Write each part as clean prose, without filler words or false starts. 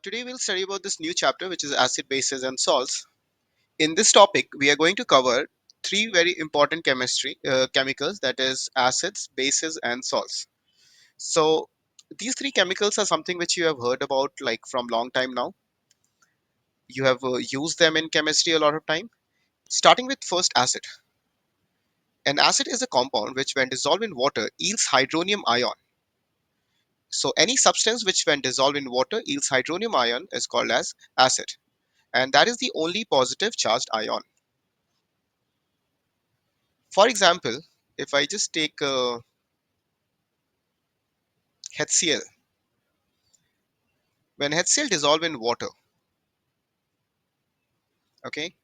Today we'll study about this new chapter, which is acid, bases, and salts. In this topic, we are going to cover three very important chemicals, that is acids, bases, and salts. So these three chemicals are something which you have heard about like from long time now. You have used them in chemistry a lot of time. Starting with first acid. An acid is a compound which when dissolved in water yields hydronium ion. So any substance which when dissolved in water yields hydronium ion is called as acid. And that is the only positive charged ion. For example, if I just take HCl, when HCl dissolve in water, okay,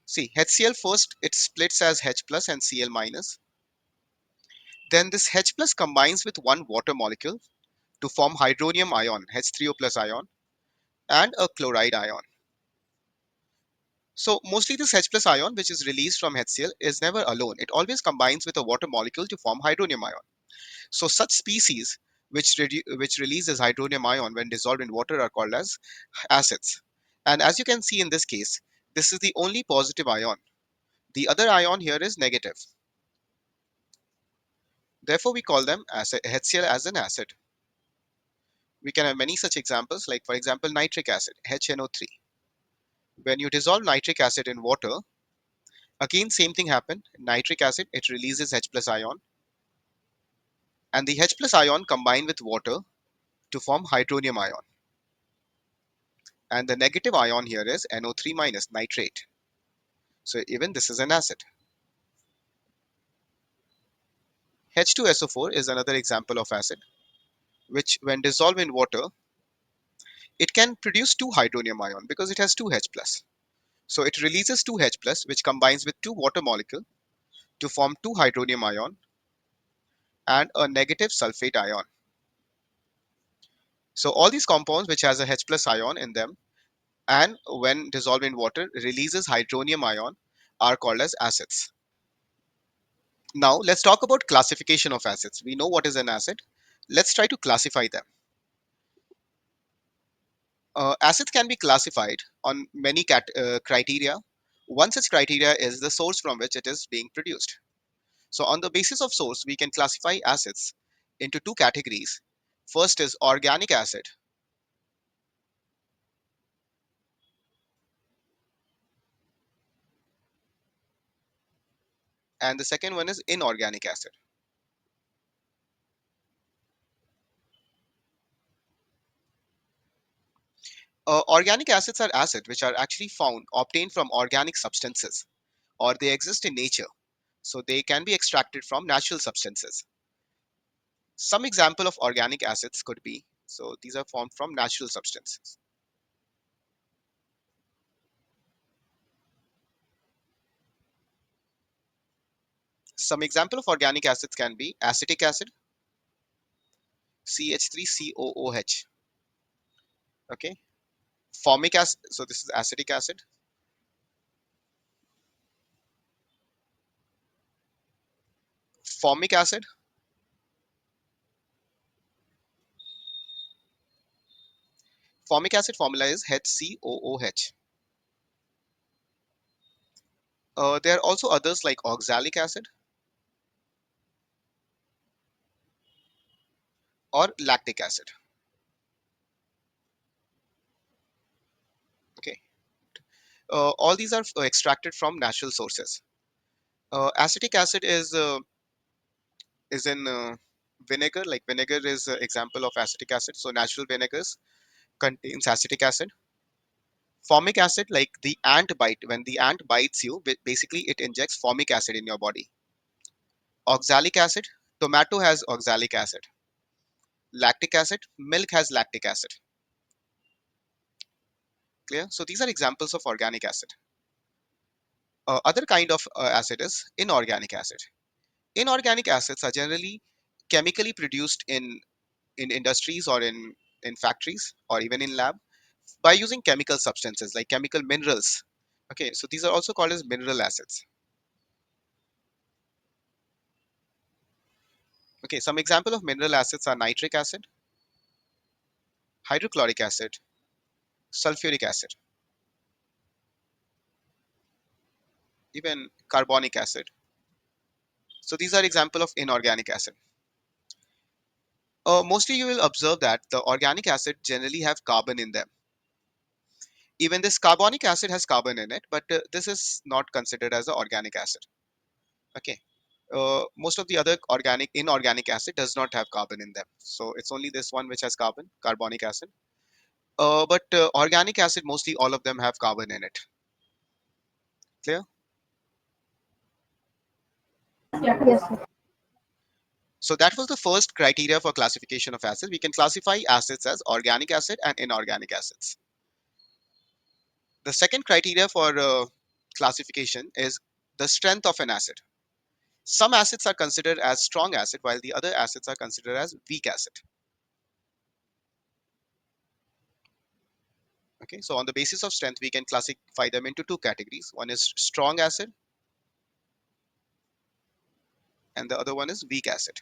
see HCl first it splits as H plus and Cl minus. Then this H plus combines with one water molecule to form hydronium ion, H3O plus ion, and a chloride ion. So mostly this H plus ion which is released from HCl is never alone. It always combines with a water molecule to form hydronium ion. So such species which releases hydronium ion when dissolved in water are called as acids. And as you can see in this case, this is the only positive ion. The other ion here is negative. Therefore, we call them acid, HCl as an acid. We can have many such examples, like for example, nitric acid, HNO3. When you dissolve nitric acid in water, again same thing happen. Nitric acid, it releases H plus ion, and the H plus ion combine with water to form hydronium ion. And the negative ion here is NO3 minus, nitrate. So even this is an acid. H2SO4 is another example of acid, which when dissolved in water, it can produce two hydronium ion because it has two H plus. So it releases two H plus, which combines with two water molecule to form two hydronium ion and a negative sulfate ion. So all these compounds which has a H plus ion in them and when dissolved in water releases hydronium ion are called as acids. Now let's talk about classification of acids. We know what is an acid. Let's try to classify them. Acids can be classified on many criteria. One such criteria is the source from which it is being produced. So on the basis of source, we can classify acids into two categories. First is organic acid, and the second one is inorganic acid. Organic acids are acids which are actually obtained from organic substances, or they exist in nature. So they can be extracted from natural substances. Some example of organic acids could be, so these are formed from natural substances. Some example of organic acids can be acetic acid, CH3COOH. Okay. Formic acid, so this is acetic acid. Formic acid, formic acid formula is HCOOH. There are also others like oxalic acid or lactic acid. Okay. All these are extracted from natural sources. Acetic acid is in vinegar. Like vinegar is an example of acetic acid. So natural vinegars contains acetic acid. Formic acid, like the ant bite. When the ant bites you, basically it injects formic acid in your body. Oxalic acid, tomato has oxalic acid. Lactic acid, milk has lactic acid. Clear? So these are examples of organic acid. Other kind of acid is inorganic acid. Inorganic acids are generally chemically produced in industries or in factories or even in lab by using chemical substances like chemical minerals. Okay, so these are also called as mineral acids. Okay, some example of mineral acids are nitric acid, hydrochloric acid, sulfuric acid, even carbonic acid. So these are example of inorganic acid. Mostly you will observe that the organic acid generally have carbon in them. Even this carbonic acid has carbon in it, but this is not considered as an organic acid. Okay. Most of the other inorganic acid does not have carbon in them. So it's only this one which has carbon, carbonic acid. But organic acid, mostly all of them have carbon in it. Clear? Yes, sir. So that was the first criteria for classification of acid. We can classify acids as organic acid and inorganic acids. The second criteria for classification is the strength of an acid. Some acids are considered as strong acid while the other acids are considered as weak acid. Okay, so on the basis of strength, we can classify them into two categories. One is strong acid and the other one is weak acid.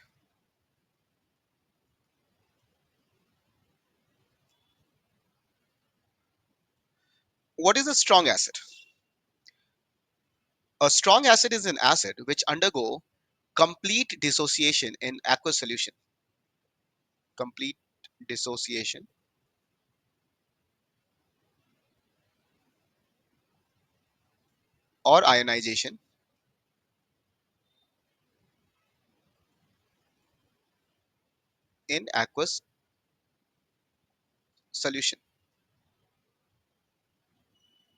What is a strong acid? A strong acid is an acid which undergo complete dissociation in aqueous solution. Complete dissociation or ionization in aqueous solution.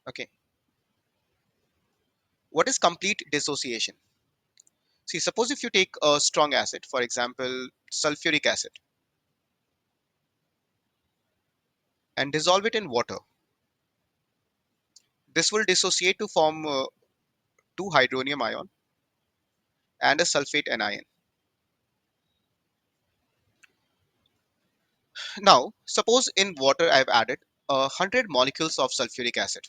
Okay. What is complete dissociation? See, suppose if you take a strong acid, for example, sulfuric acid, and dissolve it in water, this will dissociate to form two hydronium ion and a sulfate anion. Now, suppose in water I've added 100 molecules of sulfuric acid.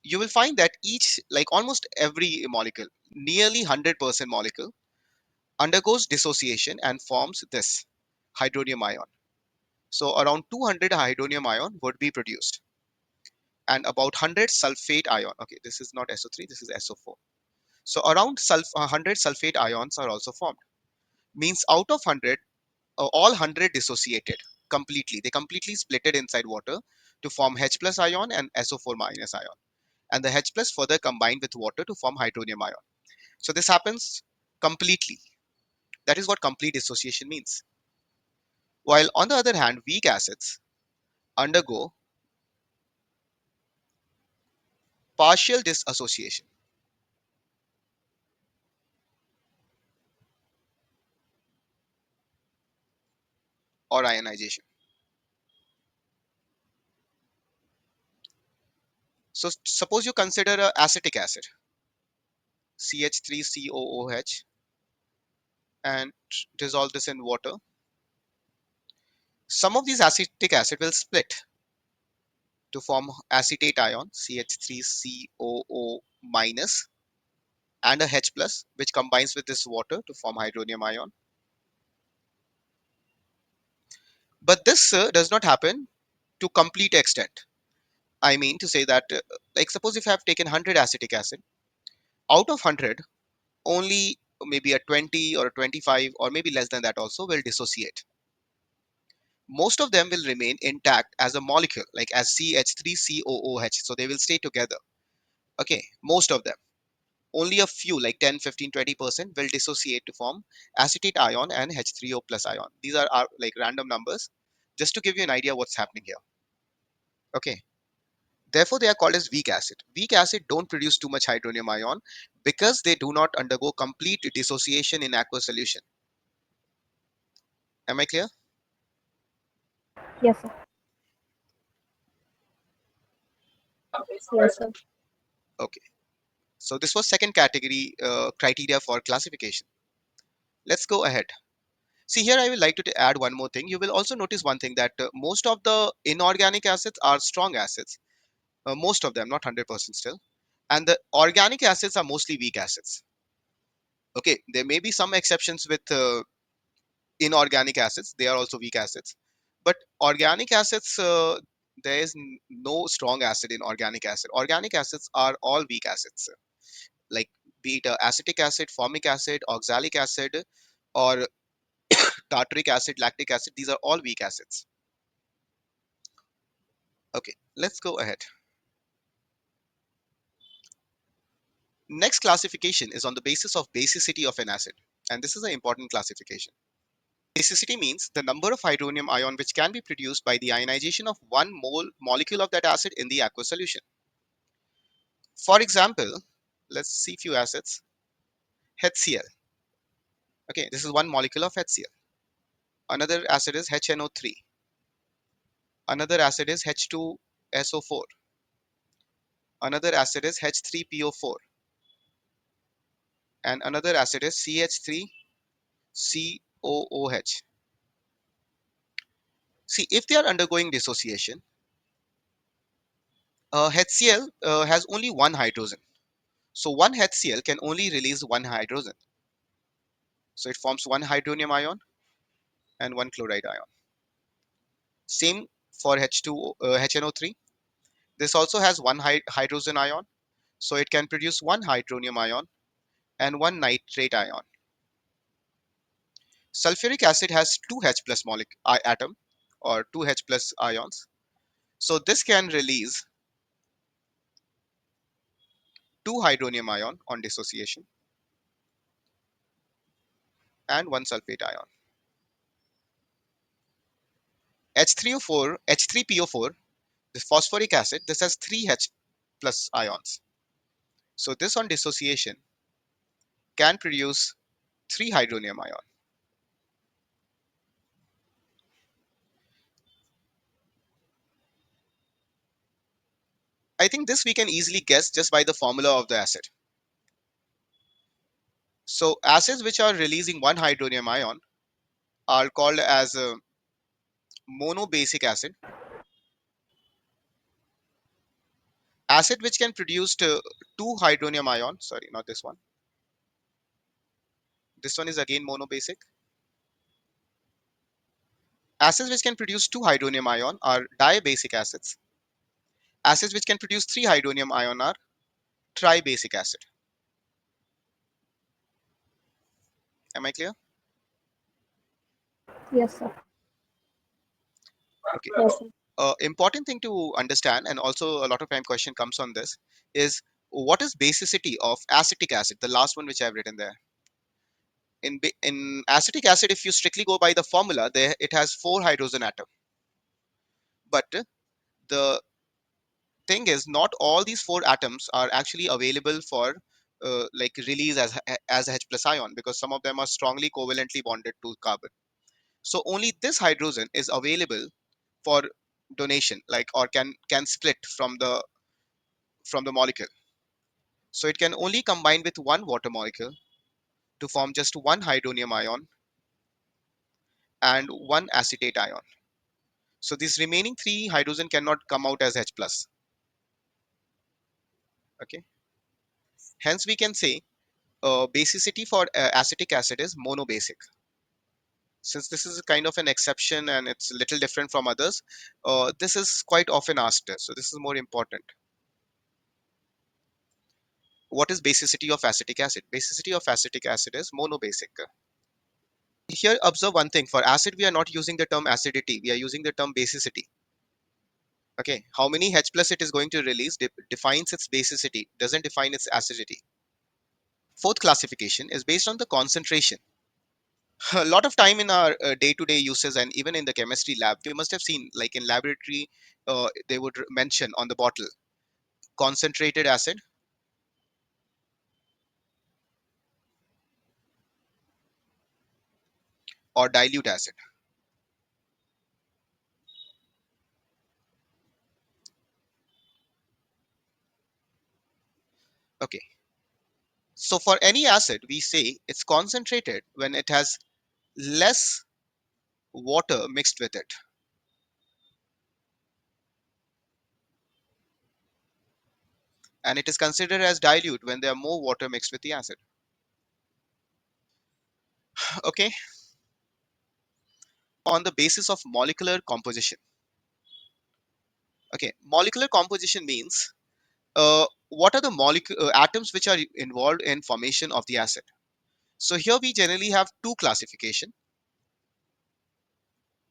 You will find that each, like almost every molecule, nearly 100% molecule, undergoes dissociation and forms this hydronium ion. So around 200 hydronium ion would be produced and about 100 sulfate ion. Okay, this is not SO3, this is SO4. So around 100 sulfate ions are also formed. Means out of 100, all 100 dissociated completely. They completely splitted inside water to form H plus ion and SO4 minus ion. And the H plus further combined with water to form hydronium ion. So this happens completely. That is what complete dissociation means. While on the other hand, weak acids undergo partial dissociation or ionization. So suppose you consider a acetic acid, CH3COOH, and dissolve this in water. Some of these acetic acid will split to form acetate ion, CH3COO minus, and a H plus, which combines with this water to form hydronium ion. But this does not happen to complete extent. I mean to say that, like suppose if I have taken 100 acetic acid, out of 100, only maybe a 20 or a 25 or maybe less than that also will dissociate. Most of them will remain intact as a molecule, like as CH3COOH. So they will stay together. Okay, most of them. Only a few, like 10, 15, 20% will dissociate to form acetate ion and H3O plus ion. These are our, like random numbers, just to give you an idea what's happening here. Okay. Therefore, they are called as weak acid. Weak acid don't produce too much hydronium ion because they do not undergo complete dissociation in aqueous solution. Am I clear? Yes, sir. Yes, sir. Okay. So this was second category criteria for classification. Let's go ahead. See here, I would like to add one more thing. You will also notice one thing that most of the inorganic acids are strong acids. Most of them, not 100% still. And the organic acids are mostly weak acids. Okay, there may be some exceptions with inorganic acids. They are also weak acids. But organic acids, there is no strong acid in organic acid. Organic acids are all weak acids, like be it acetic acid, formic acid, oxalic acid, or tartaric acid, lactic acid. These are all weak acids. Okay, let's go ahead. Next classification is on the basis of basicity of an acid, and this is an important classification. Basicity means the number of hydronium ion which can be produced by the ionization of one molecule of that acid in the aqueous solution. For example, let's see few acids. HCl. Okay, this is one molecule of HCl. Another acid is HNO3. Another acid is H2SO4. Another acid is H3PO4. And another acid is CH3COOH. See, if they are undergoing dissociation, HCl has only one hydrogen. So one HCl can only release one hydrogen. So it forms one hydronium ion and one chloride ion. Same for HNO3. This also has one hydrogen ion. So it can produce one hydronium ion and one nitrate ion. Sulfuric acid has two H plus atom or two H plus ions. So this can release two hydronium ion on dissociation and one sulfate ion. H3O4, H3PO4, the phosphoric acid, this has three H plus ions. So this on dissociation can produce three hydronium ion. I think this we can easily guess just by the formula of the acid. So acids which are releasing one hydronium ion are called as a monobasic acid. Acid which can produce two hydronium ion, sorry, not this one. This one is again monobasic. Acids which can produce two hydronium ion are diabasic acids. Acids which can produce three hydronium ion are tribasic acid. Am I clear? Yes, sir. Okay. Yes, sir. Important thing to understand, and also a lot of time question comes on this, is what is basicity of acetic acid, the last one which I've written there. In acetic acid, if you strictly go by the formula, there it has four hydrogen atom. But the thing is, not all these four atoms are actually available for like release as H plus ion, because some of them are strongly covalently bonded to carbon. So only this hydrogen is available for donation, like, or can split from the molecule. So it can only combine with one water molecule to form just one hydronium ion and one acetate ion. So these remaining three hydrogen cannot come out as H plus. Okay. Hence we can say basicity for acetic acid is monobasic. Since this is a kind of an exception and it's a little different from others, this is quite often asked. So this is more important. What is basicity of acetic acid? Basicity of acetic acid is monobasic. Here observe one thing: for acid we are not using the term acidity, we are using the term basicity. Okay, how many H plus it is going to release defines its basicity, doesn't define its acidity. Fourth classification is based on the concentration. A lot of time in our day-to-day uses and even in the chemistry lab, we must have seen, like in laboratory, they would mention on the bottle concentrated acid or dilute acid. Okay, so for any acid we say it's concentrated when it has less water mixed with it, and it is considered as dilute when there are more water mixed with the acid. Okay, on the basis of molecular composition. Okay, molecular composition means what are the atoms which are involved in formation of the acid. So here we generally have two classification.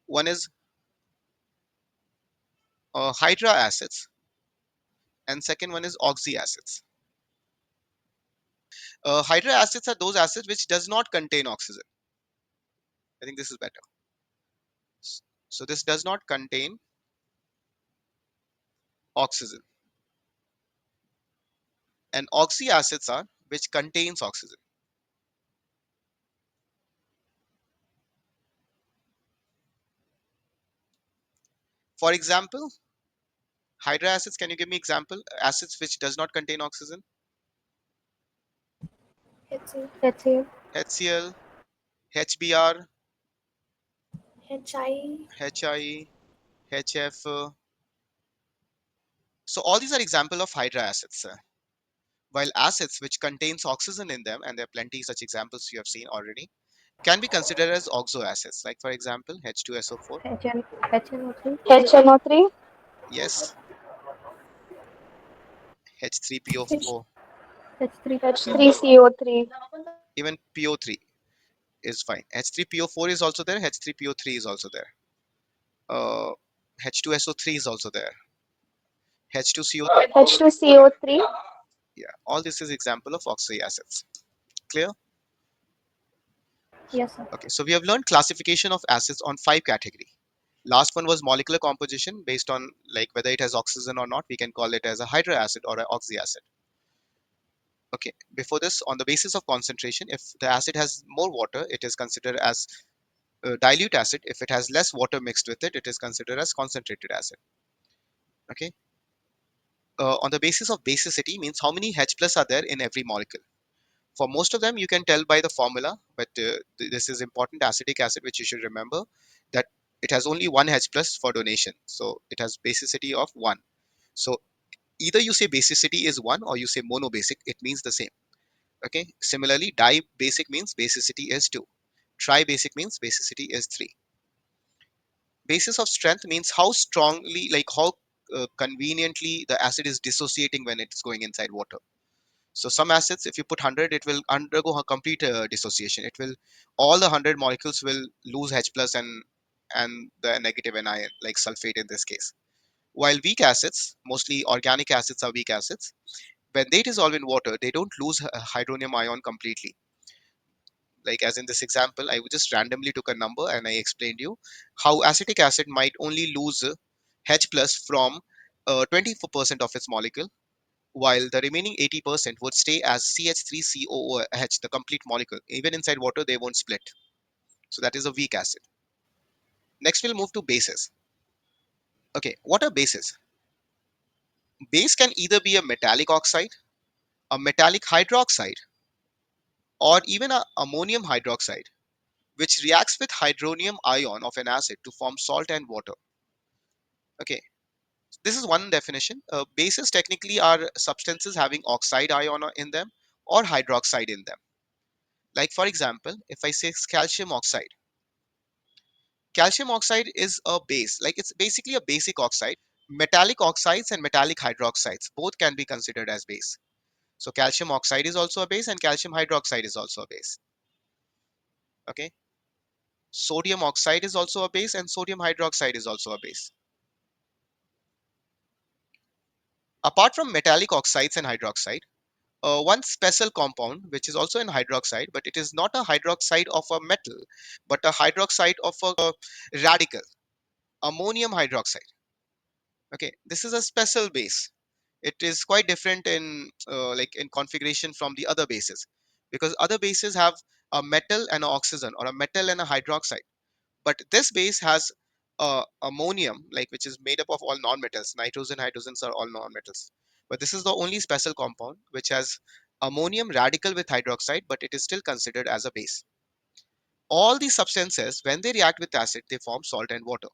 One is hydra acids, and second one is oxy acids. Hydra acids are those acids which does not contain oxygen. I think this is better. So this does not contain oxygen, and oxy acids are which contains oxygen. For example, hydra acids. Can you give me example acids which does not contain oxygen? HCl, HCl, HBr, HI, HI, HF. So all these are example of hydra acids. While acids which contains oxygen in them, and there are plenty such examples you have seen already, can be considered as oxo acids. Like for example, H2SO4. HNO3, HNO3, Yes, H, H3PO4. H3CO3, H3CO3, Even PO3 is fine. H3PO4 is also there. H3PO3 is also there. Uh, H2SO3 is also there. H2CO. H2CO3. Yeah, all this is example of oxy acids. Clear? yes sir, Okay, so we have learned classification of acids on five category. Last one was molecular composition based on like whether it has oxygen or not. We can call it as a hydra acid or an oxy acid. Okay, before this, on the basis of concentration, if the acid has more water, it is considered as dilute acid. If it has less water mixed with it, it is considered as concentrated acid. Okay, on the basis of basicity means how many H plus are there in every molecule. For most of them, you can tell by the formula, but this is important acidic acid, which you should remember that it has only one H plus for donation. So it has basicity of 1. So either you say basicity is 1 or you say monobasic, it means the same. Okay. Similarly, dibasic means basicity is 2. Tribasic means basicity is 3. Basis of strength means how strongly, like how conveniently the acid is dissociating when it's going inside water. So some acids, if you put 100, it will undergo a complete dissociation. It will, all the 100 molecules will lose H plus and the negative anion, like sulfate in this case. While weak acids, mostly organic acids are weak acids, when they dissolve in water, they don't lose a hydronium ion completely. Like as in this example, I just randomly took a number and I explained you how acetic acid might only lose H plus from 24% of its molecule, while the remaining 80% would stay as CH3COOH, the complete molecule. Even inside water, they won't split. So that is a weak acid. Next, we'll move to bases. Okay, what are bases? Base can either be a metallic oxide, a metallic hydroxide, or even a ammonium hydroxide, which reacts with hydronium ion of an acid to form salt and water. Okay, this is one definition. Bases technically are substances having oxide ion in them or hydroxide in them. Like for example, if I say calcium oxide, calcium oxide is a base, like it's basically a basic oxide. Metallic oxides and metallic hydroxides both can be considered as base. So calcium oxide is also a base and calcium hydroxide is also a base. Okay. Sodium oxide is also a base and sodium hydroxide is also a base. Apart from metallic oxides and hydroxide, one special compound which is also an hydroxide, but it is not a hydroxide of a metal, but a hydroxide of a radical, ammonium hydroxide. Okay, this is a special base. It is quite different in like in configuration from the other bases, because other bases have a metal and an oxygen or a metal and a hydroxide, but this base has ammonium, like which is made up of all non-metals. Nitrogen, hydrogens are all non-metals, but this is the only special compound which has ammonium radical with hydroxide, but it is still considered as a base. All these substances, when they react with acid, they form salt and water.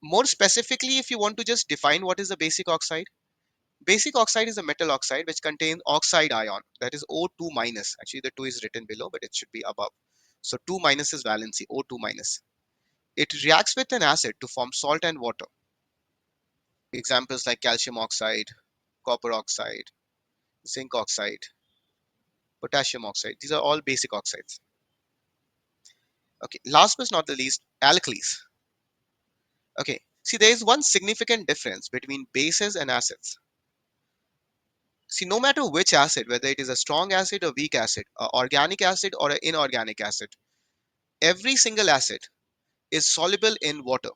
More specifically, if you want to just define what is a basic oxide, basic oxide is a metal oxide which contains oxide ion, that is O2 minus. Actually, the 2 is written below, but it should be above. So 2 minus is valency, O2 minus. It reacts with an acid to form salt and water. Examples like calcium oxide, copper oxide, zinc oxide, potassium oxide. These are all basic oxides. Okay, last but not the least, alkalis. Okay, see, there is one significant difference between bases and acids. See, no matter which acid, whether it is a strong acid or weak acid, a organic acid or an inorganic acid, every single acid is soluble in water.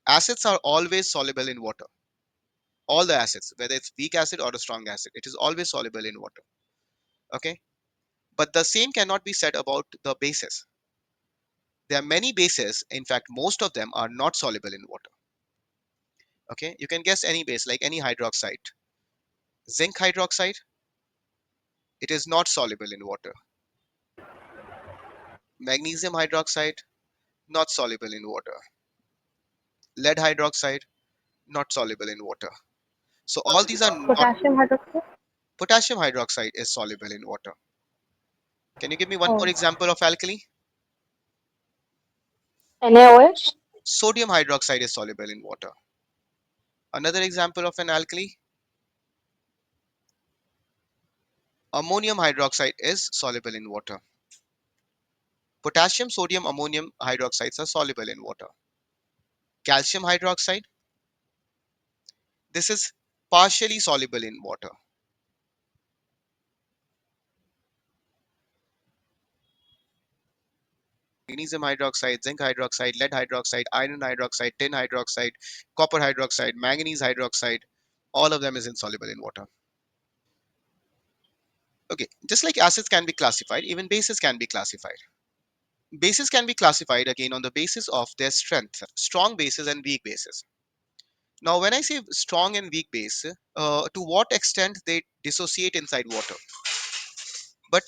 Acids are always soluble in water. All the acids, whether it's weak acid or a strong acid, it is always soluble in water. Okay, but the same cannot be said about the bases. There are many bases, in fact, most of them are not soluble in water. Okay, you can guess any base, like any hydroxide. Zinc hydroxide, it is not soluble in water. Magnesium hydroxide, not soluble in water. Lead hydroxide, not soluble in water. So all these are not. Potassium hydroxide. Potassium hydroxide is soluble in water. Can you give me one more Oh, example of alkali? NaOH. Sodium hydroxide is soluble in water. Another example of an alkali, ammonium hydroxide is soluble in water. Potassium, sodium, ammonium hydroxides are soluble in water. Calcium hydroxide, this is partially soluble in water. Magnesium hydroxide, zinc hydroxide, lead hydroxide, iron hydroxide, tin hydroxide, copper hydroxide, manganese hydroxide, all of them is insoluble in water. Okay, just like acids can be classified, even bases can be classified. Bases can be classified again on the basis of their strength, strong bases and weak bases. Now, when I say strong and weak base, to what extent they dissociate inside water. But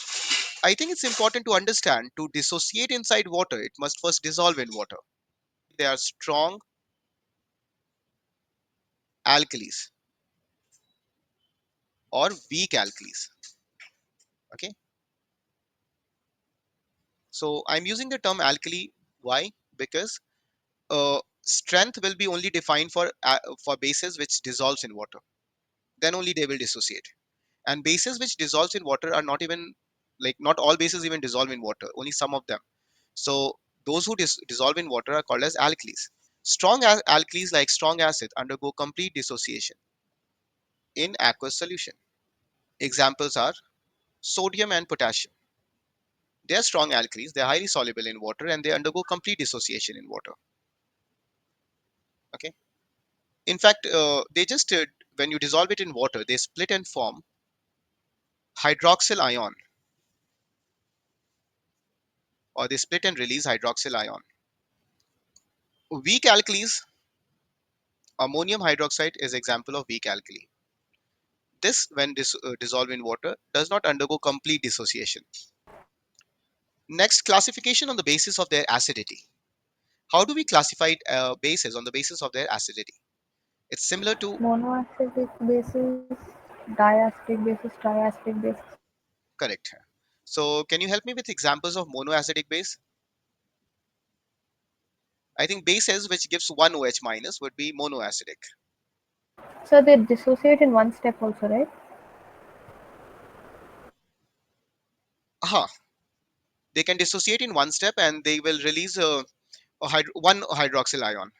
I think it's important to understand to dissociate inside water, it must first dissolve in water. They are strong alkalis or weak alkalis. Okay, so I'm using the term alkali. Why? Because strength will be only defined for bases which dissolves in water. Then only they will dissociate. And bases which dissolves in water are not even, like, not all bases even dissolve in water. Only some of them. So those who dissolve in water are called as alkalis. Strong alkalis like strong acid undergo complete dissociation in aqueous solution. Examples are sodium and potassium. They are strong alkalis. They are highly soluble in water and they undergo complete dissociation in water. Okay. In fact, they just when you dissolve it in water, they split and form hydroxyl ion, or they split and release hydroxyl ion. Weak alkalis, ammonium hydroxide is example of weak alkali. This, when dissolved in water, does not undergo complete dissociation. Next, classification on the basis of their acidity. How do we classify bases on the basis of their acidity? It's similar to, monoacidic bases, diacidic bases, triacidic bases. correct. So, can you help me with examples of monoacidic base? I think bases which gives one OH minus would be monoacidic. So they dissociate in one step also, right? Aha, they can dissociate in one step and they will release one hydroxyl ion.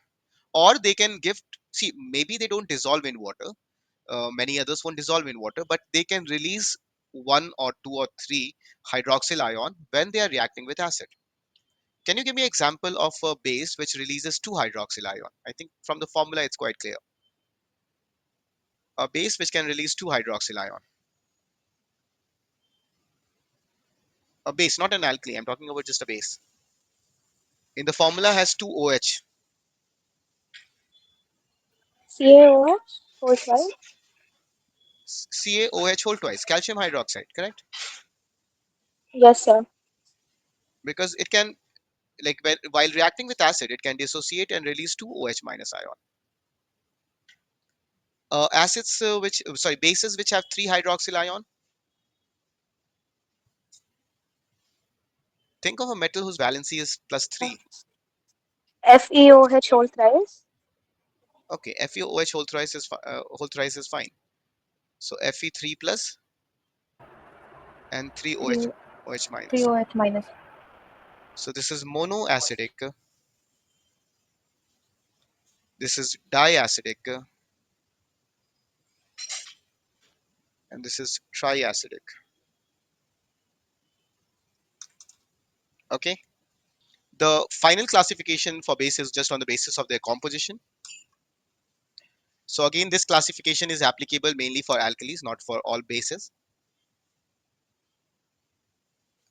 Or they can give, see, maybe they don't dissolve in water. Many others won't dissolve in water, but they can release one or two or three hydroxyl ion when they are reacting with acid. Can you give me an example of a base which releases two hydroxyl ion? I think from the formula it's quite clear. A base which can release two hydroxyl ion. A base, not an alkali. I'm talking about just a base. In the formula has two OH. CaOH. Whole twice. CaOH whole twice. Calcium hydroxide, correct? Yes, sir. Because it can, like, while reacting with acid, it can dissociate and release two OH minus ion. Acids which, sorry, bases which have three hydroxyl ion. Think of a metal whose valency is plus Uh, 3. FeOH whole thrice. Okay, FeOH whole thrice is fine. So Fe3 plus and 3OH 3 OH minus. 3OH minus. So this is monoacidic. This is diacidic, and this is triacidic. Okay. The final classification for base is just on the basis of their composition. So again, this classification is applicable mainly for alkalis, not for all bases.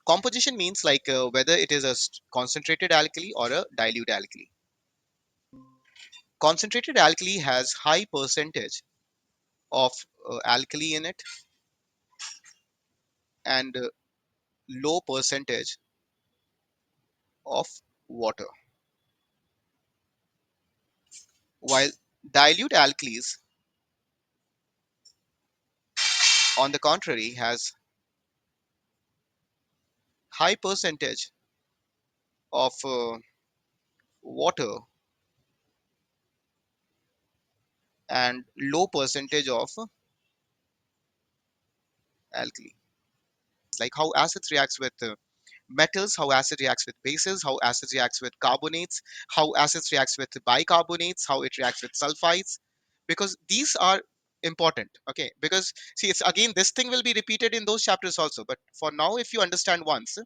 Composition means like whether it is a concentrated alkali or a dilute alkali. Concentrated alkali has high percentage of alkali in it and low percentage of water. While dilute alkalis, on the contrary, has high percentage of water and low percentage of alkali. Like how acids reacts with metals, how acid reacts with bases, how acid reacts with carbonates, how acids reacts with bicarbonates, how it reacts with sulfides, because these are important. Okay, because see, it's again, this thing will be repeated in those chapters also, but for now, if you understand once,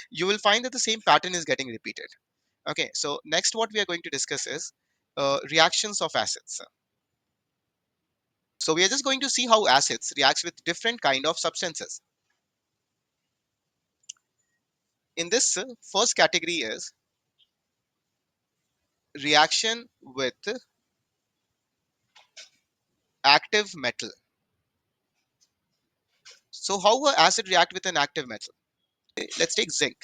you will find that the same pattern is getting repeated. Okay, so next what we are going to discuss is reactions of acids. So we are just going to see how acids reacts with different kind of substances. In this first category is reaction with active metal. So how will acid react with an active metal? Let's take zinc.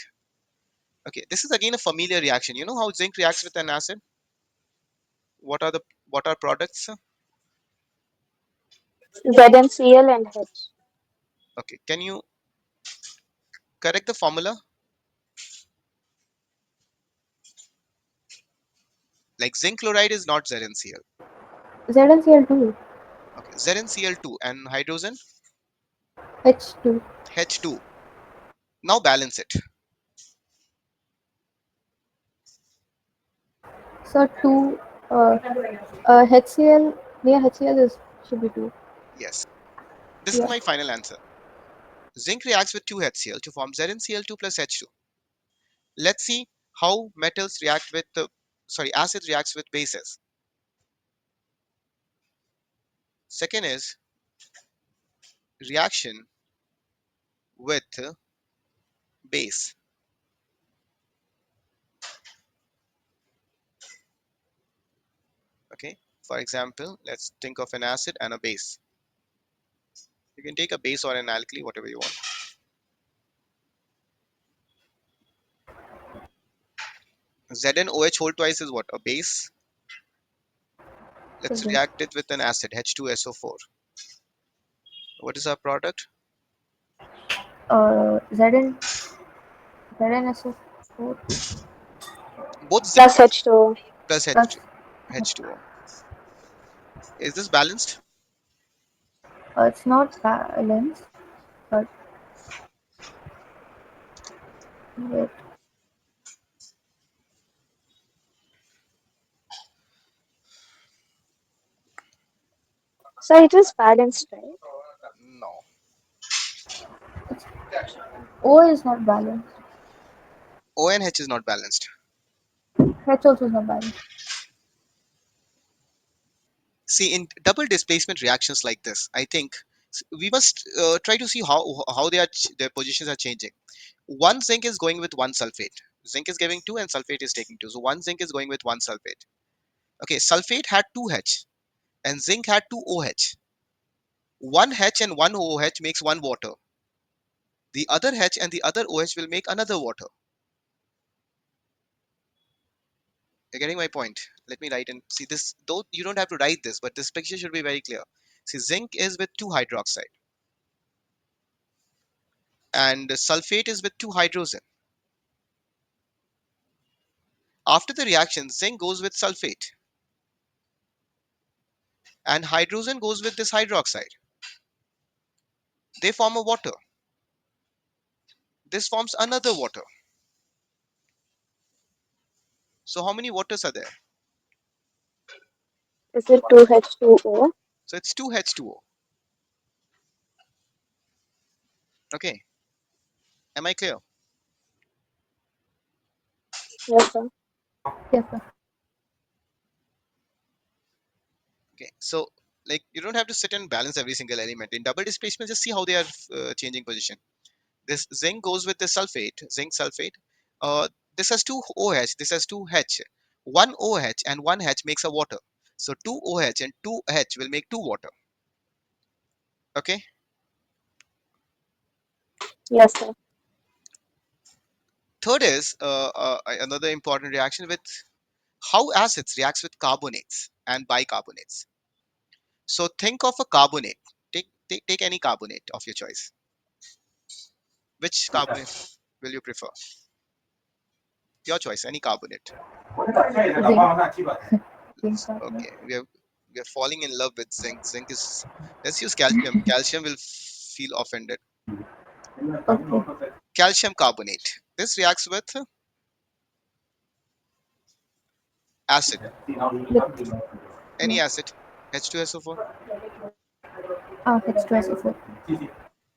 Okay, this is again a familiar reaction. You know how zinc reacts with an acid? What are the what are products? ZnCl and H. Okay, can you correct the formula? Like zinc chloride is not ZnCl. ZnCl2. Okay, ZnCl2 and hydrogen H2. H2. Now balance it. So 2 HCl, near HCl is should be 2. Yes, this is Yeah. my final answer. Zinc reacts with 2 HCl to form ZnCl2 plus H2. Let's see how metals react with acid reacts with bases. Second is reaction with base. Okay, for example, let's think of an acid and a base. You can take a base or an alkali, whatever you want. ZnOH whole twice is what? A base. So Let's this react it with an acid, H2SO4. What is our product? Zn ZnSO4 Both zinc Plus H2O. plus plus H2O. Is this balanced? it's not balanced, but wait, So it is balanced, right? No. it's, O is not balanced. ONH is not balanced. H also is not balanced. See, in double displacement reactions like this, I think we must try to see how their positions are changing. One zinc is going with one sulfate. Zinc is giving two, and sulfate is taking two. So one zinc is going with one sulfate. Okay, sulfate had two H, and zinc had two OH. One H and one OH makes one water. The other H and the other OH will make another water. You're getting my point. Let me write and see this. Though you don't have to write this, but this picture should be very clear. See, zinc is with two hydroxide, and sulfate is with two hydrogen. After the reaction, zinc goes with sulfate. and hydrogen goes with this hydroxide. They form a water. This forms another water. So how many waters are there? Is it 2H2O? So it's 2H2O. Okay, am I clear? Yes, sir. Yes, sir. Okay, so like you don't have to sit and balance every single element. In double displacement, just see how they are changing position. This zinc goes with the sulfate, zinc sulfate. Uh, this has two OH, this has two H. One OH and one H makes a water. So two OH and two H will make two water. Okay. Yes, sir. Third is another important reaction with how acids reacts with carbonates and bicarbonates. So think of a carbonate. Take any carbonate of your choice. Which carbonate will you prefer? Your choice, any carbonate. Zinc. Zinc carbonate. Okay, we are falling in love with zinc. Zinc is, let's use calcium. Calcium will feel offended. Okay. Calcium carbonate. This reacts with acid. With, Any yeah. acid. H2SO4. H2SO4.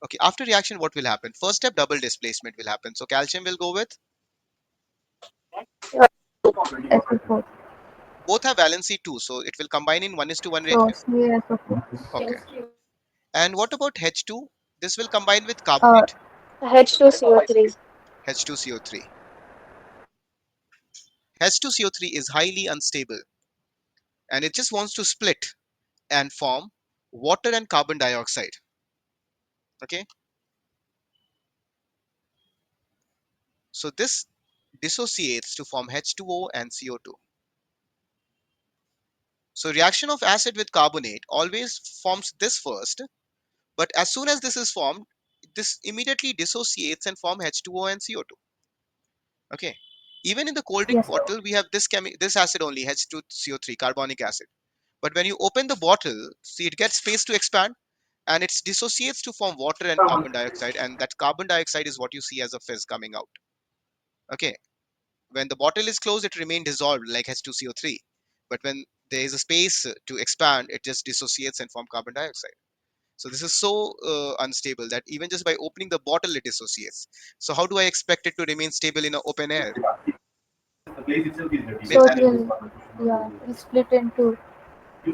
Okay, after reaction, what will happen? First step, double displacement will happen. So calcium will go with, SO4. both have valency 2, so it will combine in 1:1 So ratio. CaSO4. Okay. And what about H2? This will combine with Uh, carbonate, H2CO3. H2CO3. H2CO3 is highly unstable and it just wants to split and form water and carbon dioxide. Okay, so this dissociates to form H2O and CO2. So reaction of acid with carbonate always forms this first, but as soon as this is formed, this immediately dissociates and form H2O and CO2. Okay, even in the cold drink yes. bottle, we have this acid only, H2CO3, carbonic acid. But when you open the bottle, see it gets space to expand and it dissociates to form water and carbon dioxide, and that carbon dioxide is what you see as a fizz coming out. Okay, when the bottle is closed, it remains dissolved like H2CO3. But when there is a space to expand, it just dissociates and form carbon dioxide. So this is so unstable that even just by opening the bottle, it dissociates. So how do I expect it to remain stable in an open air? Will, So it will, yeah, it will split into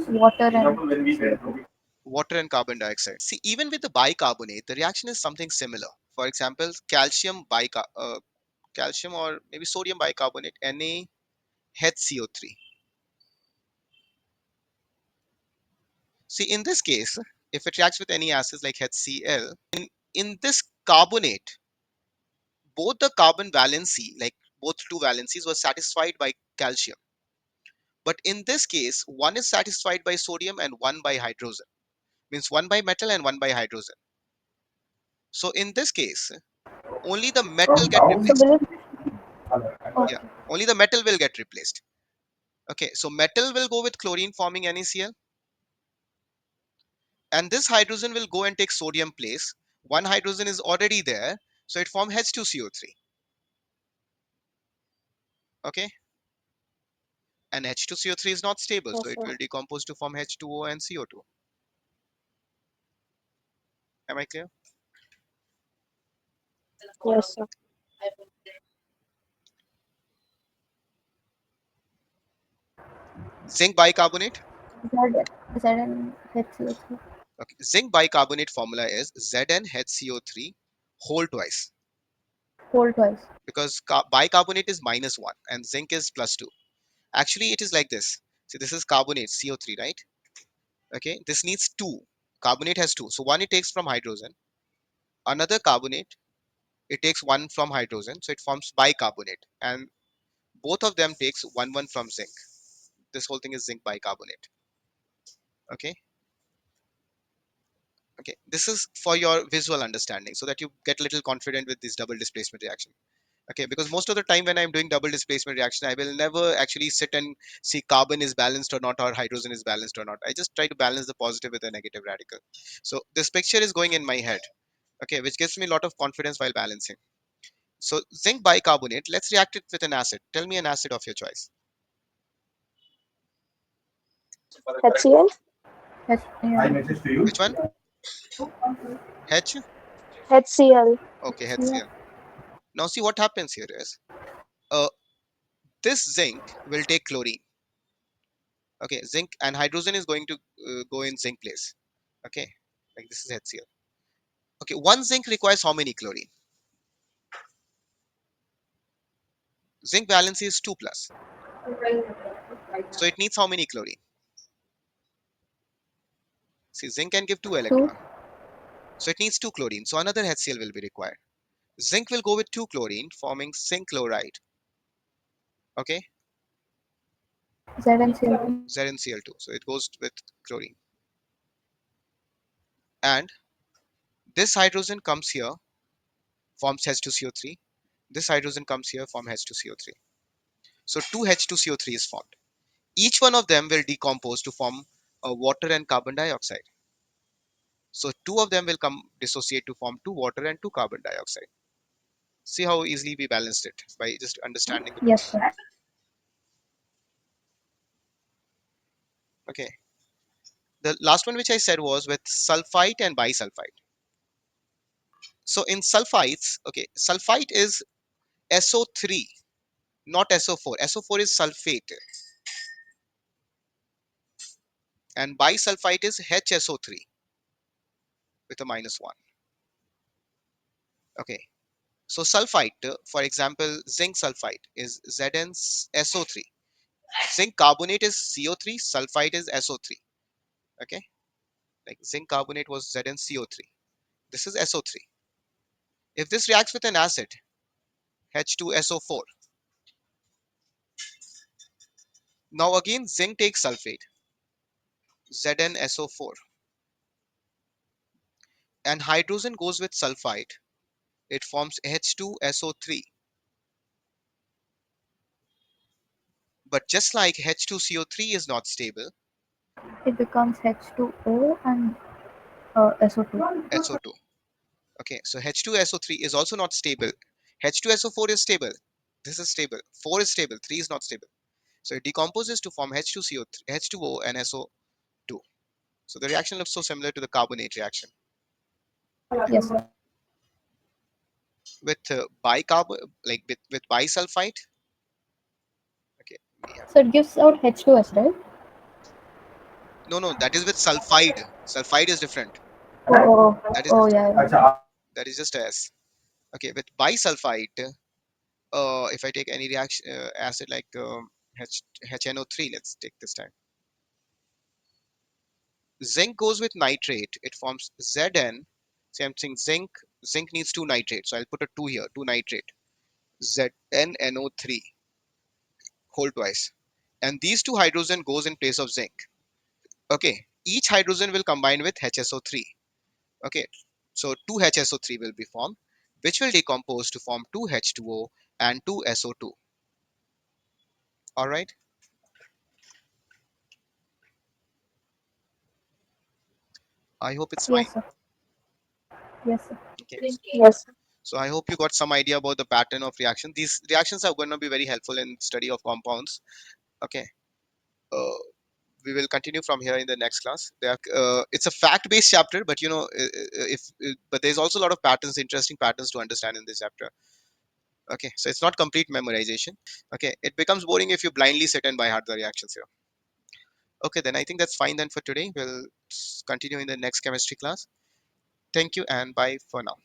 water and CO2. water and carbon dioxide. See, even with the bicarbonate, the reaction is something similar. For example, calcium or maybe sodium bicarbonate, NaHCO3. See, in this case, if it reacts with any acids like HCl, in this carbonate, both the carbon valency, like both two valencies, were satisfied by calcium. But in this case, one is satisfied by sodium and one by hydrogen. Means one by metal and one by hydrogen. So in this case, only the metal get So replaced. will it? Yeah, Okay. only the metal will get replaced. Okay, so metal will go with chlorine forming NaCl, and this hydrogen will go and take sodium place. One hydrogen is already there, so it forms H2CO3. Okay, and H2CO3 is not stable, so Yes, it sir. will decompose to form H2O and CO2. Am I clear? Yes, sir. Zinc bicarbonate. ZnHCO3 Okay, zinc bicarbonate formula is ZnHCO3 whole twice, whole twice. because bicarbonate is -1 and zinc is +2. Actually, it is like this. See, this is carbonate CO3, right? Okay, this needs two. Carbonate has two, so one it takes from hydrogen. Another carbonate, it takes one from hydrogen, so it forms bicarbonate, and both of them takes one from zinc. This whole thing is zinc bicarbonate. Okay, okay. This is for your visual understanding, so that you get a little confident with this double displacement reaction. Okay, because most of the time when I'm doing double displacement reaction, I will never actually sit and see carbon is balanced or not, or hydrogen is balanced or not. I just try to balance the positive with a negative radical. So this picture is going in my head, okay, which gives me a lot of confidence while balancing. So zinc bicarbonate, let's react it with an acid. Tell me an acid of your choice. HCl. Yeah. Which one? H? HCl. Okay, Yeah. HCl. Now see what happens here is, uh, this zinc will take chlorine. Okay, zinc and hydrogen is going to go in zinc place. Okay, like this is HCl. Okay, one zinc requires how many chlorine? Zinc valency is 2 plus. So it needs how many chlorine? See, zinc can give 2 Two. electron. So it needs 2 chlorine. So another HCl will be required. Zinc will go with 2 chlorine, forming zinc chloride. Okay, ZnCl2. ZnCl2. So it goes with chlorine. And this hydrogen comes here, forms H2CO3. This hydrogen comes here, form H2CO3. So 2H2CO3 is formed. Each one of them will decompose to form water and carbon dioxide. So two of them will come dissociate to form two water and two carbon dioxide. See how easily we balanced it by just understanding the Yes, picture. sir. Okay. The last one which I said was with sulfite and bisulfite. So in sulfites, okay, sulfite is SO3, not SO4. SO4 is sulfate, and bisulfite is HSO3 with a -1. Okay. So sulfite, for example, zinc sulfite is ZnSO3. Zinc carbonate is CO3, sulfite is SO3. Okay, like zinc carbonate was ZnCO3. This is SO3. If this reacts with an acid, H2SO4. Now again, zinc takes sulfate, ZnSO4, and hydrogen goes with sulfite. It forms H2SO3. But just like H2CO3 is not stable, It becomes H2O and SO2. SO2. Okay, so H2SO3 is also not stable. H2SO4 is stable. This is stable. 4 is stable. 3 is not stable. So it decomposes to form H2CO3, H2O and SO2. So the reaction looks so similar to the carbonate reaction. Yes, sir. With like with bisulfite. Okay, we have So it gives out H2S, right? no, that is with sulfide. Sulfide is different. That is Oh, just yeah. Yeah. that is just S. Okay, with bisulfite, if I take any reaction acid like HNO3, let's take this time. Zinc goes with nitrate. It forms Zn. Same thing. Zinc needs two nitrate. So I'll put a two here. Two nitrate. ZnNO3 whole twice. And these two hydrogen goes in place of zinc. Okay. Each hydrogen will combine with HSO3. Okay. So two HSO3 will be formed, which will decompose to form two H2O and two SO2. All right. I hope it's fine. Yes, sir. Yes, sir. Okay. Yes. So I hope you got some idea about the pattern of reaction. These reactions are going to be very helpful in study of compounds. Okay. Uh, we will continue from here in the next class. It's a fact-based chapter, but if but there's also a lot of patterns, interesting patterns to understand in this chapter. Okay, so it's not complete memorization. Okay, it becomes boring if you blindly sit and by heart the reactions here. Okay, then I think that's fine then for today. We'll continue in the next chemistry class. Thank you and bye for now.